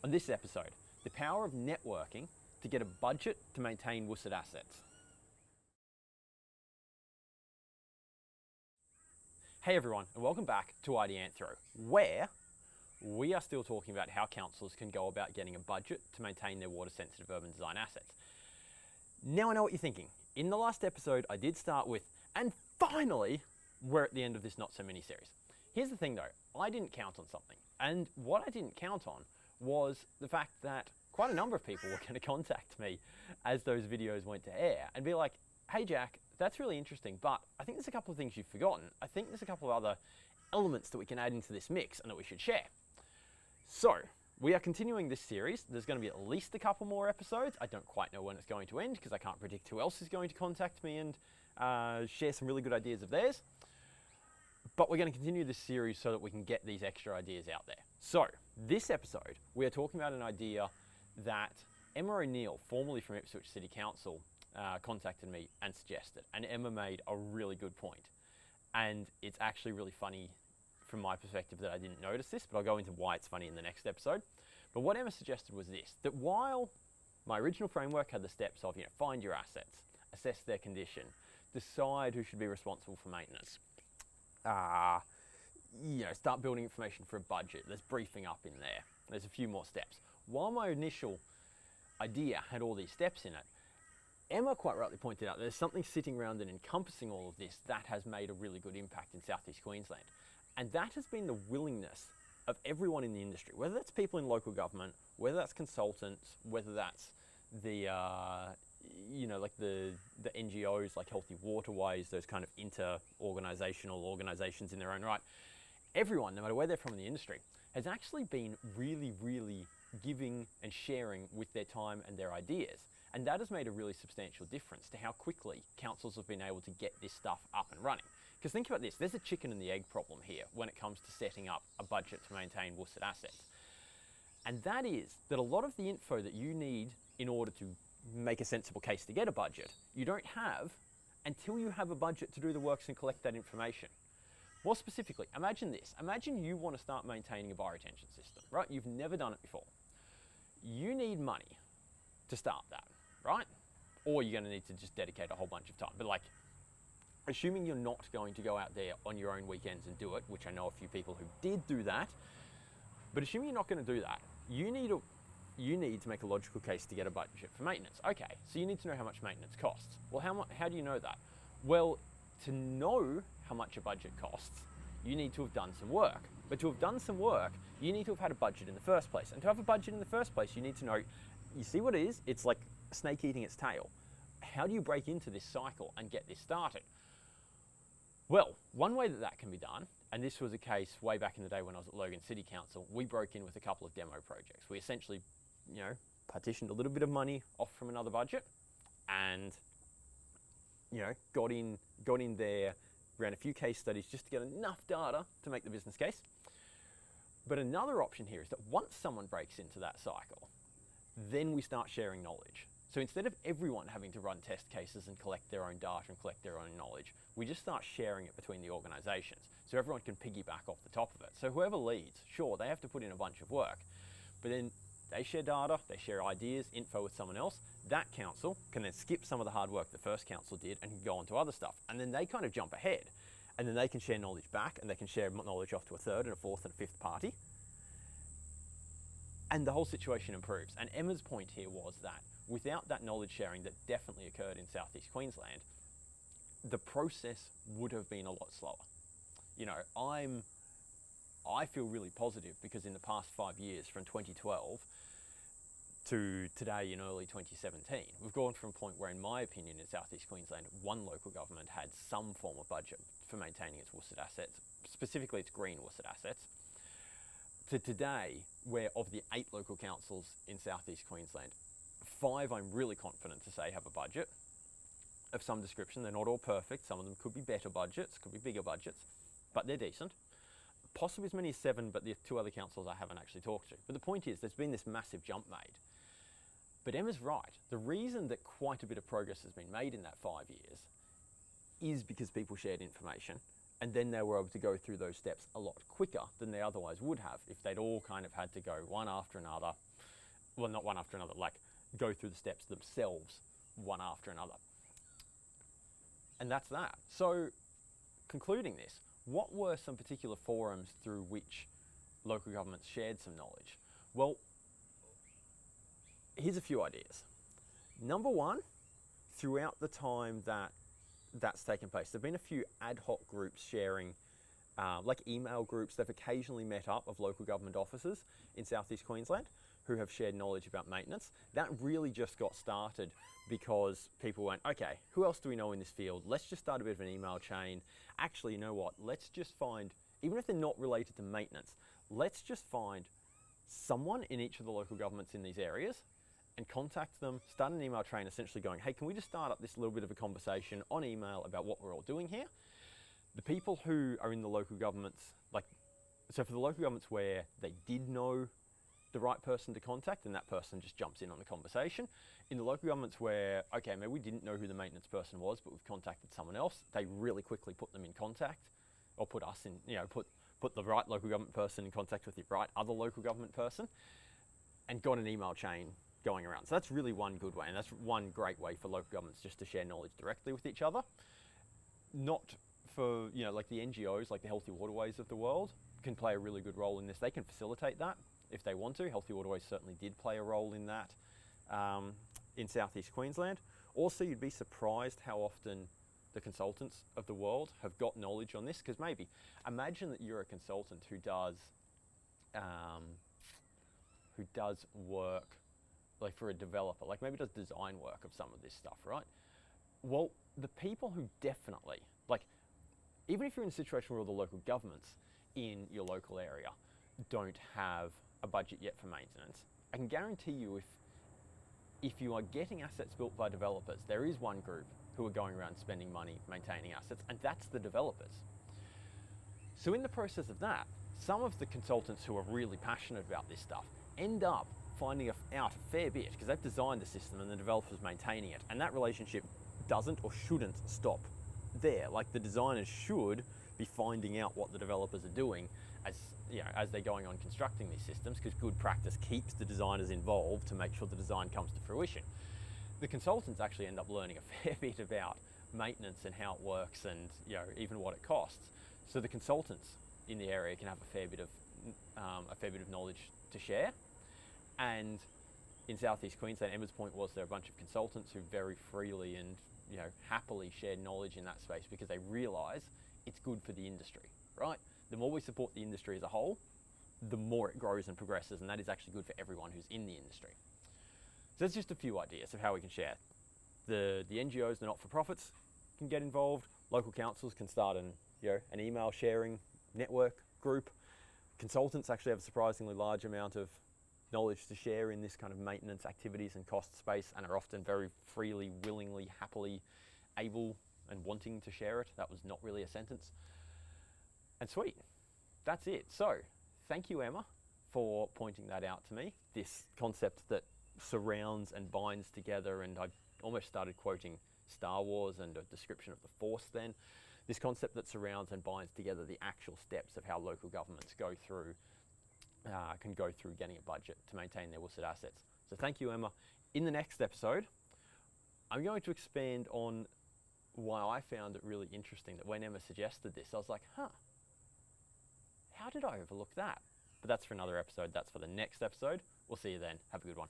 On this episode, the power of networking to get a budget to maintain WSUD assets. Hey everyone, and welcome back to Ideanthro, where we are still talking about how councils can go about getting a budget to maintain their water-sensitive urban design assets. Now I know what you're thinking. In the last episode, I did start with, and finally, we're at the end of this not-so-mini series. Here's the thing though, I didn't count on something. And what I didn't count on was the fact that quite a number of people were going to contact me as those videos went to air and be like, hey Jack, that's really interesting, but I think there's a couple of things you've forgotten. I think there's a couple of other elements that we can add into this mix and that we should share. So, we are continuing this series. There's going to be at least a couple more episodes. I don't quite know when it's going to end because I can't predict who else is going to contact me and share some really good ideas of theirs. But we're going to continue this series so that we can get these extra ideas out there. So, this episode, we are talking about an idea that Emma O'Neill, formerly from Ipswich City Council, contacted me and suggested. And Emma made a really good point. And it's actually really funny from my perspective that I didn't notice this, but I'll go into why it's funny in the next episode. But what Emma suggested was this, that while my original framework had the steps of, find your assets, assess their condition, decide who should be responsible for maintenance, start building information for a budget. There's briefing up in there. There's a few more steps. While my initial idea had all these steps in it, Emma quite rightly pointed out there's something sitting around and encompassing all of this that has made a really good impact in Southeast Queensland. And that has been the willingness of everyone in the industry, whether that's people in local government, whether that's consultants, whether that's the the NGOs like Healthy Waterways, those kind of inter-organisational organisations in their own right. Everyone, no matter where they're from in the industry, has actually been really, really giving and sharing with their time and their ideas. And that has made a really substantial difference to how quickly councils have been able to get this stuff up and running. Because think about this, there's a chicken and the egg problem here when it comes to setting up a budget to maintain WSUD assets. And that is that a lot of the info that you need in order to make a sensible case to get a budget, you don't have until you have a budget to do the works and collect that information. More specifically, imagine this. Imagine you want to start maintaining a bioretention system, right? You've never done it before. You need money to start that, right? Or you're going to need to just dedicate a whole bunch of time. But like, assuming you're not going to go out there on your own weekends and do it, which I know a few people who did do that, but assuming you're not going to do that, you need to make a logical case to get a budget for maintenance. Okay, so you need to know how much maintenance costs. Well, how do you know that? Well, to know how much a budget costs, you need to have done some work. But to have done some work, you need to have had a budget in the first place. And to have a budget in the first place, you need to know, you see what it is? It's like a snake eating its tail. How do you break into this cycle and get this started? Well, one way that can be done, and this was a case way back in the day when I was at Logan City Council, we broke in with a couple of demo projects. We essentially, partitioned a little bit of money off from another budget and, got in there, ran a few case studies just to get enough data to make the business case. But another option here is that once someone breaks into that cycle, then we start sharing knowledge. So instead of everyone having to run test cases and collect their own data and collect their own knowledge, we just start sharing it between the organisations so everyone can piggyback off the top of it. So whoever leads, sure, they have to put in a bunch of work, but then they share data, they share ideas, info with someone else. That council can then skip some of the hard work the first council did and can go on to other stuff. And then they kind of jump ahead and then they can share knowledge back and they can share knowledge off to a third and a fourth and a fifth party. And the whole situation improves. And Emma's point here was that without that knowledge sharing that definitely occurred in Southeast Queensland, the process would have been a lot slower. I feel really positive because in the past 5 years, from 2012 to today in early 2017, we've gone from a point where, in my opinion, in Southeast Queensland, one local government had some form of budget for maintaining its WSUD assets, specifically its green WSUD assets, to today, where of the 8 local councils in Southeast Queensland, 5 I'm really confident to say have a budget of some description. They're not all perfect. Some of them could be better budgets, could be bigger budgets, but they're decent. Possibly as many as 7, but the 2 other councils I haven't actually talked to. But the point is, there's been this massive jump made. But Emma's right. The reason that quite a bit of progress has been made in that 5 years is because people shared information And then they were able to go through those steps a lot quicker than they otherwise would have if they'd all kind of had to go one after another. Well, not one after another, like go through the steps themselves one after another. And that's that. So concluding this, what were some particular forums through which local governments shared some knowledge? Well, here's a few ideas. Number one, throughout the time that that's taken place, there have been a few ad hoc groups sharing, like email groups. They've occasionally met up of local government officers in southeast Queensland who have shared knowledge about maintenance. That really just got started because people went, okay, who else do we know in this field? Let's just start a bit of an email chain. Actually, you know what? Let's just find, even if they're not related to maintenance, let's just find someone in each of the local governments in these areas and contact them, start an email train essentially going, hey, can we just start up this little bit of a conversation on email about what we're all doing here? The people who are in the local governments, so for the local governments where they did know the right person to contact and that person just jumps in on the conversation. In the local governments where, okay, maybe we didn't know who the maintenance person was, but we've contacted someone else, they really quickly put them in contact, or put us in, put the right local government person in contact with the right other local government person, and got an email chain going around. So that's really one good way, and that's one great way for local governments just to share knowledge directly with each other. Not for, like the NGOs, like the Healthy Waterways of the world, can play a really good role in this. They can facilitate that if they want to. Healthy Waterways certainly did play a role in that in southeast Queensland. Also, you'd be surprised how often the consultants of the world have got knowledge on this, because maybe imagine that you're a consultant who does work like for a developer, like maybe does design work of some of this stuff, right? Well, the people who definitely, like, even if you're in a situation where all the local governments in your local area don't have a budget yet for maintenance, I can guarantee you if you are getting assets built by developers, there is one group who are going around spending money maintaining assets, and that's the developers. So in the process of that, some of the consultants who are really passionate about this stuff end up finding out a fair bit because they've designed the system and the developers maintaining it, and that relationship doesn't or shouldn't stop there. Like, the designers should be finding out what the developers are doing as they're going on constructing these systems, because good practice keeps the designers involved to make sure the design comes to fruition. The consultants actually end up learning a fair bit about maintenance and how it works, and even what it costs. So the consultants in the area can have a fair bit of knowledge to share. And in southeast Queensland, Emma's point was there are a bunch of consultants who very freely and happily share knowledge in that space because they realise it's good for the industry, right? The more we support the industry as a whole, the more it grows and progresses, and that is actually good for everyone who's in the industry. So that's just a few ideas of how we can share. The NGOs, the not-for-profits, can get involved. Local councils can start an email sharing network group. Consultants actually have a surprisingly large amount of knowledge to share in this kind of maintenance activities and cost space, and are often very freely, willingly, happily able and wanting to share it. That was not really a sentence. And sweet, that's it. So thank you, Emma, for pointing that out to me, this concept that surrounds and binds together, and I almost started quoting Star Wars and a description of the Force then, this concept that surrounds and binds together the actual steps of how local governments can go through getting a budget to maintain their WSUD assets. So thank you, Emma. In the next episode, I'm going to expand on why I found it really interesting that when Emma suggested this, I was like, how did I overlook that? But that's for another episode. That's for the next episode. We'll see you then. Have a good one.